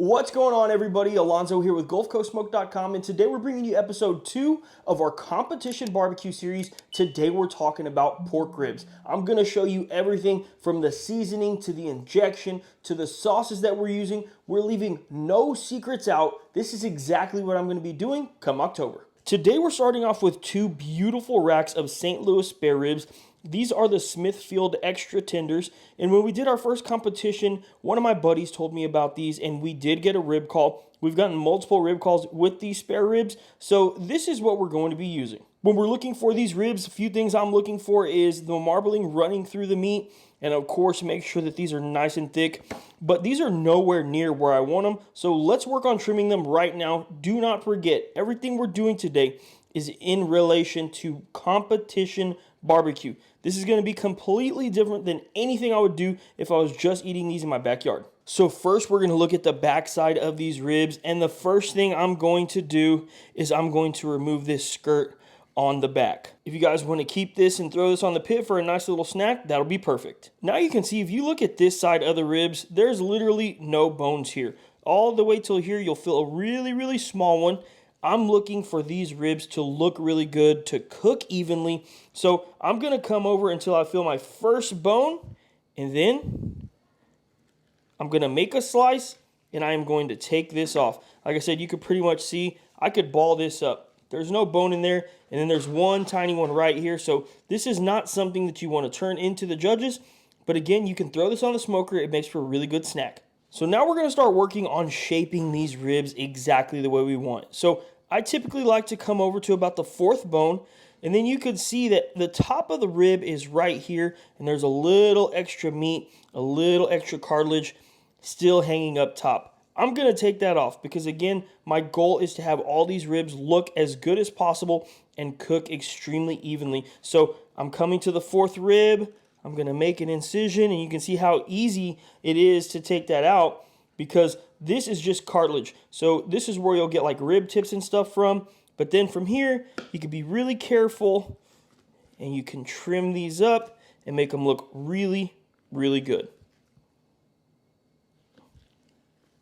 What's going on, everybody? Alonzo here with GulfCoastSmoke.com, and today we're bringing you episode 2 of our competition barbecue series. Today we're talking about pork ribs. I'm going to show you everything from the seasoning to the injection to the sauces that we're using. We're leaving no secrets out. This is exactly what I'm going to be doing come October. Today we're starting off with two beautiful racks of St. Louis spare ribs. These are the Smithfield Extra Tenders, and when we did our first competition, one of my buddies told me about these, and we did get a rib call. We've gotten multiple rib calls with these spare ribs, so this is what we're going to be using. When we're looking for these ribs, a few things I'm looking for is the marbling running through the meat, and of course make sure that these are nice and thick, but these are nowhere near where I want them, so let's work on trimming them right now. Do not forget, everything we're doing today is in relation to competition barbecue. This is going to be completely different than anything I would do if I was just eating these in my backyard. So first we're going to look at the backside of these ribs, and the first thing I'm going to do is I'm going to remove this skirt on the back. If you guys want to keep this and throw this on the pit for a nice little snack, that'll be perfect. Now you can see if you look at this side of the ribs, there's literally no bones here. All the way till here you'll feel a really small one. I'm looking for these ribs to look really good, to cook evenly. So I'm going to come over until I feel my first bone, and then I'm going to make a slice, and I am going to take this off. Like I said, you could pretty much see I could ball this up. There's no bone in there, and then there's one tiny one right here. So this is not something that you want to turn into the judges, but again, you can throw this on the smoker. It makes for a really good snack. So now we're going to start working on shaping these ribs exactly the way we want. So I typically like to come over to about the fourth bone, and then you could see that the top of the rib is right here, and there's a little extra meat, a little extra cartilage still hanging up top. I'm going to take that off because, again, my goal is to have all these ribs look as good as possible and cook extremely evenly. So I'm coming to the fourth rib. I'm going to make an incision, and you can see how easy it is to take that out because this is just cartilage. So this is where you'll get like rib tips and stuff from. But then from here, you can be really careful, and you can trim these up and make them look really good.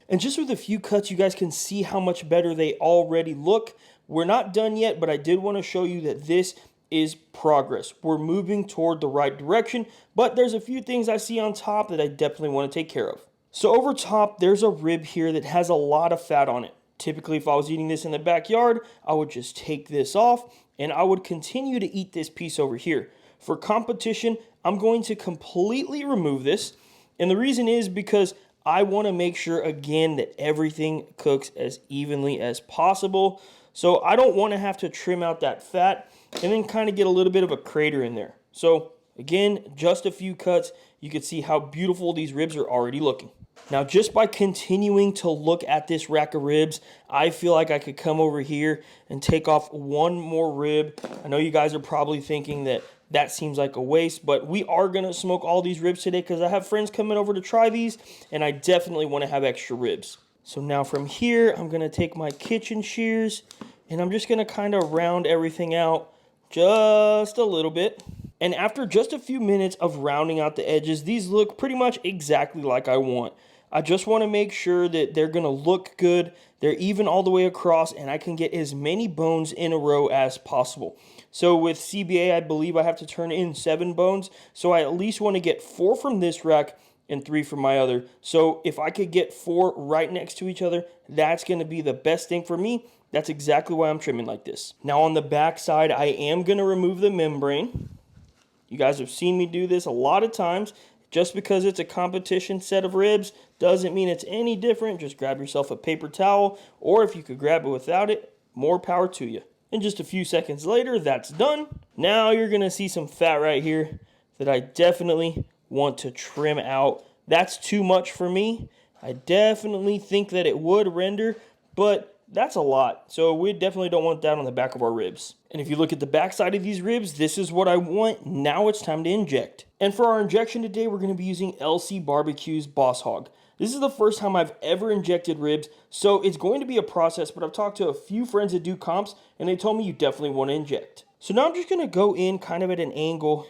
And just with a few cuts, you guys can see how much better they already look. We're not done yet, but I did want to show you that this is progress. We're moving toward the right direction, but there's a few things I see on top that I definitely want to take care of. So over top, there's a rib here that has a lot of fat on it. Typically, if I was eating this in the backyard, I would just take this off and I would continue to eat this piece over here. For competition, I'm going to completely remove this. And the reason is because I want to make sure, again, that everything cooks as evenly as possible. So I don't want to have to trim out that fat and then kind of get a little bit of a crater in there. So again, just a few cuts, you can see how beautiful these ribs are already looking. Now, just by continuing to look at this rack of ribs, I feel like I could come over here and take off one more rib. I know you guys are probably thinking that seems like a waste, but we are going to smoke all these ribs today because I have friends coming over to try these, and I definitely want to have extra ribs. So now from here, I'm going to take my kitchen shears, and I'm just going to kind of round everything out just a little bit. And after just a few minutes of rounding out the edges, these look pretty much exactly like I want. I just want to make sure that they're going to look good, they're even all the way across, and I can get as many bones in a row as possible. So with CBA, I believe I have to turn in 7 bones, so I at least want to get 4 from this rack and 3 from my other. So if I could get 4 right next to each other, that's going to be the best thing for me. That's exactly why I'm trimming like this. Now on the back side, I am going to remove the membrane. You guys have seen me do this a lot of times. Just because it's a competition set of ribs doesn't mean it's any different. Just grab yourself a paper towel, or if you could grab it without it, more power to you. And just a few seconds later, that's done. Now you're going to see some fat right here that I definitely want to trim out. That's too much for me. I definitely think that it would render, but that's a lot. So we definitely don't want that on the back of our ribs. And if you look at the back side of these ribs, this is what I want. Now it's time to inject. And for our injection today, we're going to be using LC Barbecue's Boss Hog. This is the first time I've ever injected ribs, so it's going to be a process, but I've talked to a few friends that do comps, and they told me you definitely want to inject. So now I'm just going to go in kind of at an angle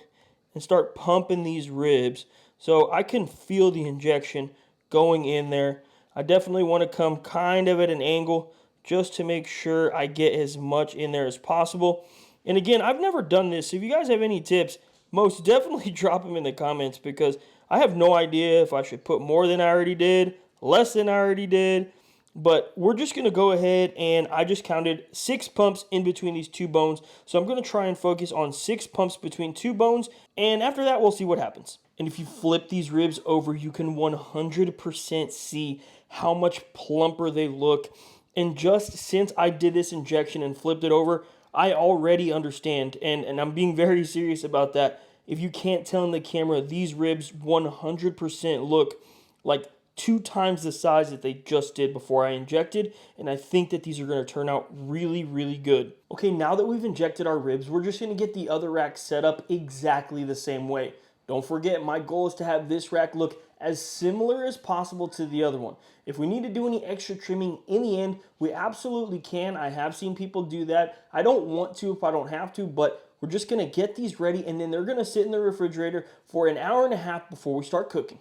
and start pumping these ribs so I can feel the injection going in there. I definitely want to come kind of at an angle just to make sure I get as much in there as possible. And again, I've never done this, so if you guys have any tips, most definitely drop them in the comments, because I have no idea if I should put more than I already did, less than I already did. But we're just going to go ahead, and I just counted 6 pumps in between these 2 bones. So I'm going to try and focus on 6 pumps between 2 bones, and after that, we'll see what happens. And if you flip these ribs over, you can 100% see how much plumper they look. And just since I did this injection and flipped it over, I already understand, and I'm being very serious about that. If you can't tell in the camera, these ribs 100% look like 2 times the size that they just did before I injected, and I think that these are going to turn out really, really good. Okay, now that we've injected our ribs, we're just going to get the other rack set up exactly the same way. Don't forget, my goal is to have this rack look as similar as possible to the other one. If we need to do any extra trimming in the end, we absolutely can. I have seen people do that. I don't want to if I don't have to, but we're just going to get these ready, and then they're going to sit in the refrigerator for an hour and a half before we start cooking.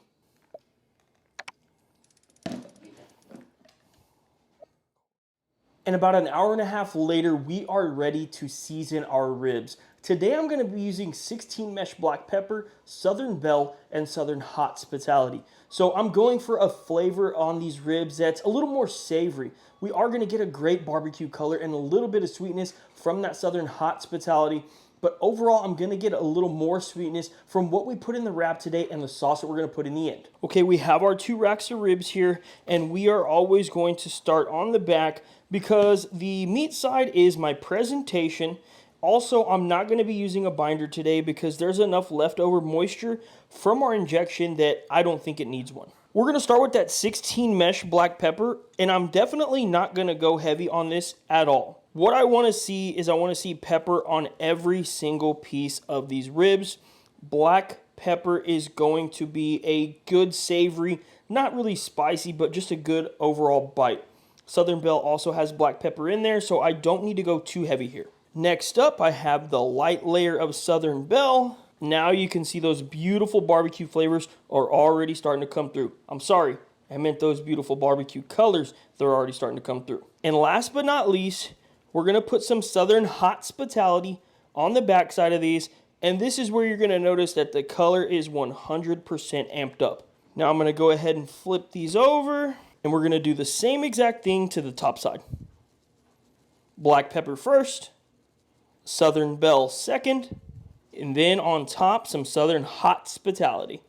And about an hour and a half later, we are ready to season our ribs. Today I'm going to be using 16 mesh black pepper, Southern Belle, and Southern Hospitality. So I'm going for a flavor on these ribs that's a little more savory. We are going to get a great barbecue color and a little bit of sweetness from that Southern Hospitality. But overall, I'm going to get a little more sweetness from what we put in the wrap today and the sauce that we're going to put in the end. Okay, we have our 2 racks of ribs here, and we are always going to start on the back because the meat side is my presentation. Also, I'm not going to be using a binder today because there's enough leftover moisture from our injection that I don't think it needs one. We're going to start with that 16 mesh black pepper, and I'm definitely not going to go heavy on this at all. What I want to see is I want to see pepper on every single piece of these ribs. Black pepper is going to be a good savory, not really spicy, but just a good overall bite. Southern Belle also has black pepper in there, so I don't need to go too heavy here. Next up, I have the light layer of Southern Belle. Now you can see those beautiful barbecue flavors are already starting to come through. I'm sorry, I meant those beautiful barbecue colors. They're already starting to come through. And last but not least, we're going to put some Southern Hospitality on the back side of these. And this is where you're going to notice that the color is 100% amped up. Now I'm going to go ahead and flip these over. And we're going to do the same exact thing to the top side. Black pepper first. Southern Belle second. And then on top, some Southern Hospitality.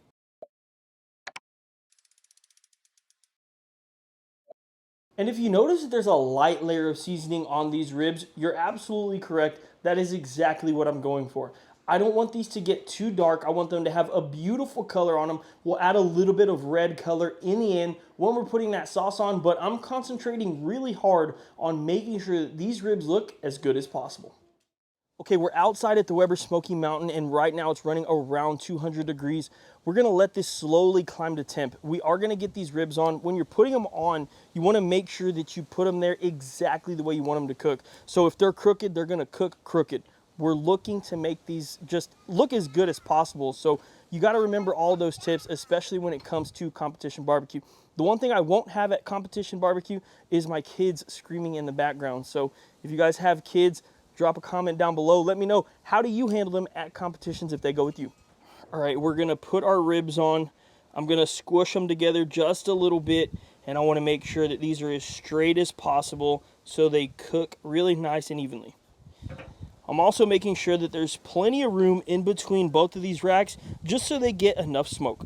And if you notice that there's a light layer of seasoning on these ribs, you're absolutely correct. That is exactly what I'm going for. I don't want these to get too dark. I want them to have a beautiful color on them. We'll add a little bit of red color in the end when we're putting that sauce on, but I'm concentrating really hard on making sure that these ribs look as good as possible. Okay, we're outside at the Weber Smoky Mountain, and right now it's running around 200 degrees. We're gonna let this slowly climb to temp. We are gonna get these ribs on. When you're putting them on, you wanna make sure that you put them there exactly the way you want them to cook. So if they're crooked, they're gonna cook crooked. We're looking to make these just look as good as possible. So you gotta remember all those tips, especially when it comes to competition barbecue. The one thing I won't have at competition barbecue is my kids screaming in the background. So if you guys have kids, drop a comment down below. Let me know, how do you handle them at competitions if they go with you? All right, we're gonna put our ribs on. I'm gonna squish them together just a little bit, and I wanna make sure that these are as straight as possible so they cook really nice and evenly. I'm also making sure that there's plenty of room in between both of these racks just so they get enough smoke.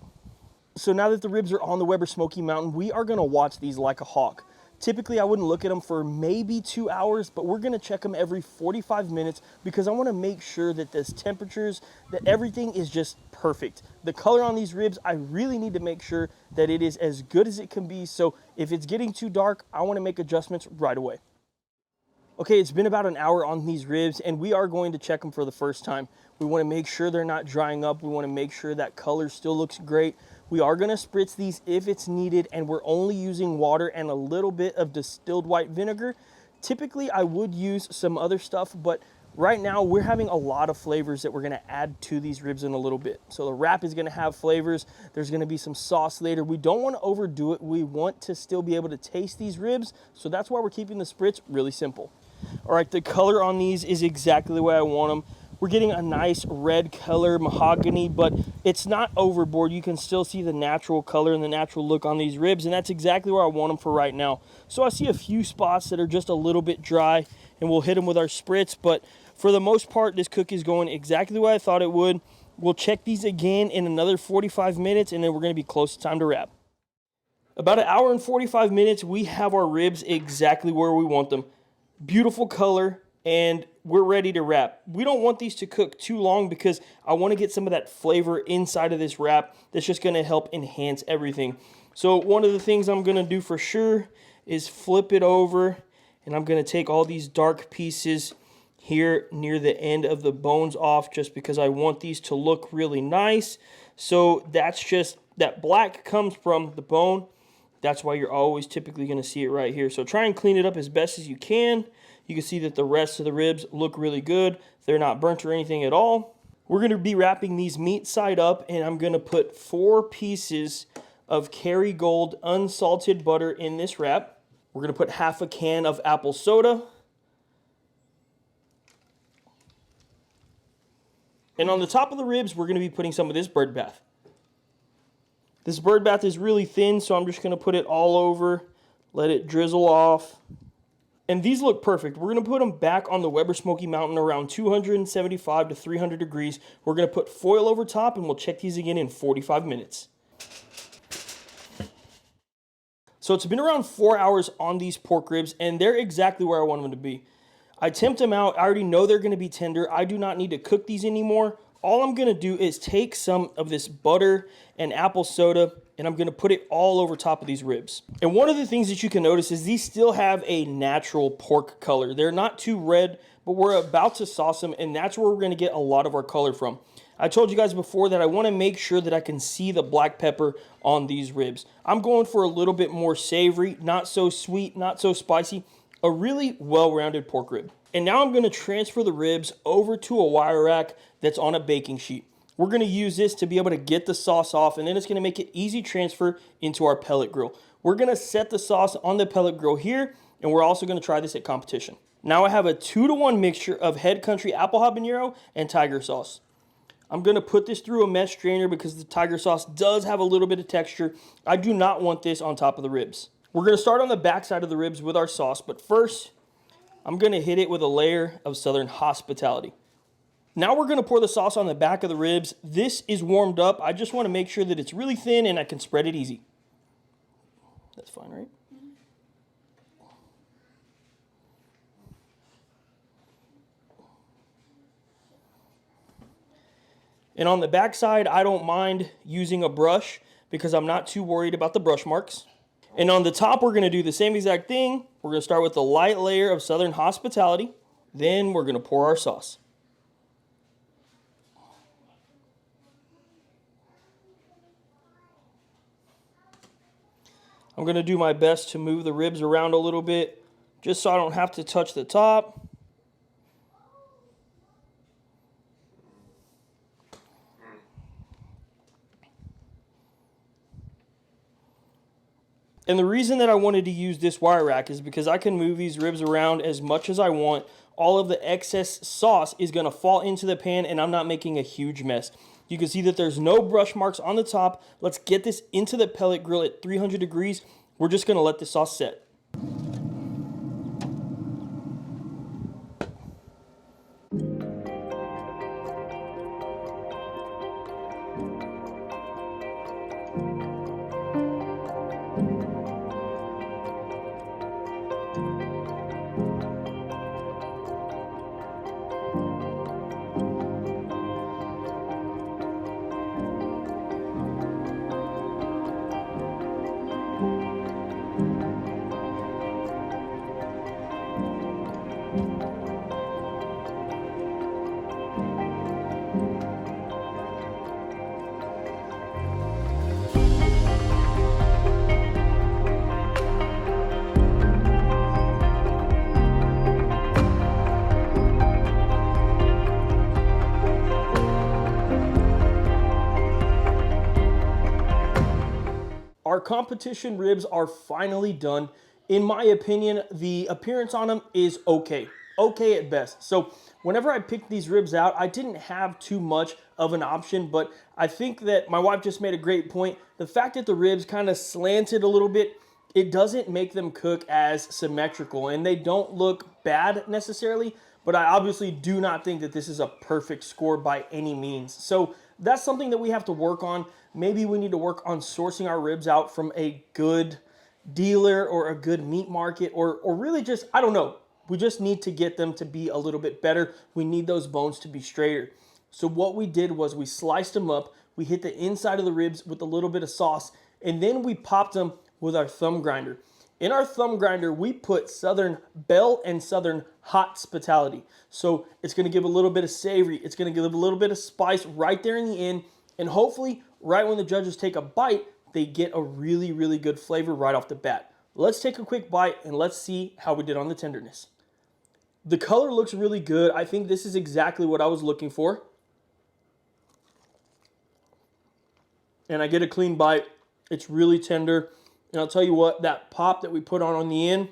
So now that the ribs are on the Weber Smoky Mountain, we are gonna watch these like a hawk. Typically, I wouldn't look at them for maybe 2 hours, but we're gonna check them every 45 minutes because I wanna make sure that there's temperatures, that everything is just perfect. The color on these ribs, I really need to make sure that it is as good as it can be. So if it's getting too dark, I wanna make adjustments right away. Okay, it's been about an hour on these ribs, and we are going to check them for the first time. We wanna make sure they're not drying up. We wanna make sure that color still looks great. We are gonna spritz these if it's needed, and we're only using water and a little bit of distilled white vinegar. Typically, I would use some other stuff, but Right now, we're having a lot of flavors that we're gonna add to these ribs in a little bit. So the wrap is gonna have flavors. There's gonna be some sauce later. We don't wanna overdo it. We want to still be able to taste these ribs. So that's why we're keeping the spritz really simple. All right, the color on these is exactly the way I want them. We're getting a nice red color, mahogany, but it's not overboard. You can still see the natural color and the natural look on these ribs, and that's exactly where I want them for right now. So I see a few spots that are just a little bit dry, and we'll hit them with our spritz, but for the most part, this cook is going exactly the way I thought it would. We'll check these again in another 45 minutes, and then we're gonna be close to time to wrap. About an hour and 45 minutes, we have our ribs exactly where we want them. Beautiful color, and we're ready to wrap. We don't want these to cook too long because I want to get some of that flavor inside of this wrap that's just going to help enhance everything. So one of the things I'm going to do for sure is flip it over, and I'm going to take all these dark pieces here near the end of the bones off just because I want these to look really nice. So that's just, that black comes from the bone. That's why you're always typically going to see it right here. So try and clean it up as best as you can. You can see that the rest of the ribs look really good. They're not burnt or anything at all. We're going to be wrapping these meat side up, and I'm going to put 4 pieces of Kerrygold unsalted butter in this wrap. We're going to put half a can of apple soda. And on the top of the ribs, we're going to be putting some of this bird bath. This bird bath is really thin, so I'm just going to put it all over, let it drizzle off. And these look perfect. We're going to put them back on the Weber Smoky Mountain around 275 to 300 degrees. We're going to put foil over top, and we'll check these again in 45 minutes. So it's been around 4 hours on these pork ribs, and they're exactly where I want them to be. I temped them out. I already know they're going to be tender. I do not need to cook these anymore. All I'm going to do is take some of this butter and apple soda, and I'm going to put it all over top of these ribs. And one of the things that you can notice is these still have a natural pork color. They're not too red, but we're about to sauce them, and that's where we're going to get a lot of our color from. I told you guys before that I want to make sure that I can see the black pepper on these ribs. I'm going for a little bit more savory, not so sweet, not so spicy, a really well-rounded pork rib. And now I'm going to transfer the ribs over to a wire rack that's on a baking sheet. We're going to use this to be able to get the sauce off, and then it's going to make it easy transfer into our pellet grill. We're going to set the sauce on the pellet grill here, and we're also going to try this at Competition. Now I have a 2-to-1 mixture of Head Country apple habanero and tiger sauce. I'm going to put this through a mesh strainer because the tiger sauce does have a little bit of texture. I do not want this on top of the ribs. We're going to start on the back side of the ribs with our sauce, but first, I'm going to hit it with a layer of Southern Hospitality. Now we're going to pour the sauce on the back of the ribs. This is warmed up. I just want to make sure that it's really thin and I can spread it easy. That's fine, right? And on the back side, I don't mind using a brush because I'm not too worried about the brush marks. And on the top, we're going to do the same exact thing. We're going to start with a light layer of Southern Hospitality. Then we're going to pour our sauce. I'm going to do my best to move the ribs around a little bit, just so I don't have to touch the top. And the reason that I wanted to use this wire rack is because I can move these ribs around as much as I want. All of the excess sauce is going to fall into the pan, and I'm not making a huge mess. You can see that there's no brush marks on the top. Let's get this into the pellet grill at 300 degrees. We're just going to let the sauce set. competition ribs are finally done. In my opinion, the appearance on them is okay. Okay at best. So whenever I picked these ribs out, I didn't have too much of an option, but I think that my wife just made a great point. The fact that the ribs kind of slanted a little bit, it doesn't make them cook as symmetrical, and they don't look bad necessarily, but I obviously do not think that this is a perfect score by any means. So that's something that we have to work on. Maybe we need to work on sourcing our ribs out from a good dealer or a good meat market, or really just, I don't know. We just need to get them to be a little bit better. We need those bones to be straighter. So what we did was we sliced them up. We hit the inside of the ribs with a little bit of sauce, and then we popped them with our thumb grinder. In our thumb grinder, we put Southern Belle and Southern Hospitality. So it's going to give a little bit of savory. It's going to give a little bit of spice right there in the end. And hopefully, right when the judges take a bite, they get a really, really good flavor right off the bat. Let's take a quick bite and let's see how we did on the tenderness. The color looks really good. I think this is exactly what I was looking for. And I get a clean bite. It's really tender. And I'll tell you what, that pop that we put on the end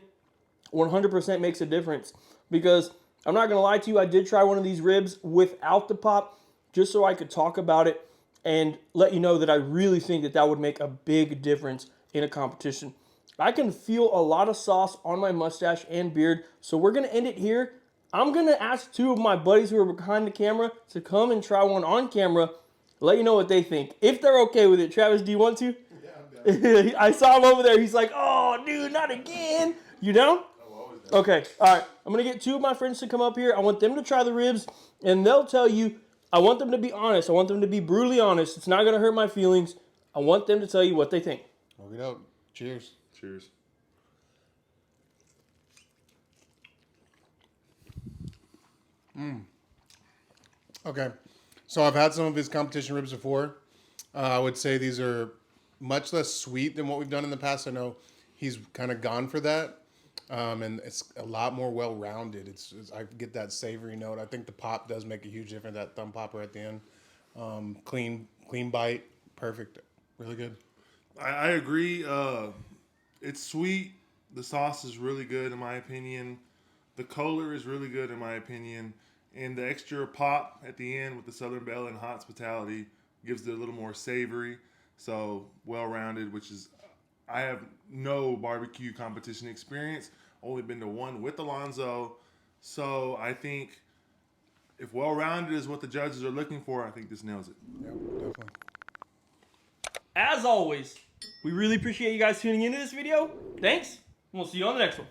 100% makes a difference. Because I'm not going to lie to you, I did try one of these ribs without the pop just so I could talk about it and let you know that I really think that that would make a big difference in a competition. I can feel a lot of sauce on my mustache and beard, so we're going to end it here. I'm going to ask two of my buddies who are behind the camera to come and try one on camera, let you know what they think, if they're okay with it. Travis, do you want to? I saw him over there. He's like, oh, dude, not again. You down? Okay. All right. I'm going to get two of my friends to come up here. I want them to try the ribs, and they'll tell you. I want them to be honest. I want them to be brutally honest. It's not going to hurt my feelings. I want them to tell you what they think. Work it out. Cheers. Cheers. Okay. So I've had some of his competition ribs before. I would say these are much less sweet than what we've done in the past. I know he's kind of gone for that. And it's a lot more well-rounded. I get that savory note. I think the pop does make a huge difference, that thumb popper at the end. Clean bite. Perfect. Really good. I agree. It's sweet. The sauce is really good in my opinion. The color is really good in my opinion. And the extra pop at the end with the Southern Belle and Hospitality gives it a little more savory. So well-rounded, which is, I have no barbecue competition experience. Only been to one with Alonzo. So I think if well-rounded is what the judges are looking for, I think this nails it. Yeah, definitely. As always, we really appreciate you guys tuning into this video. Thanks, and we'll see you on the next one.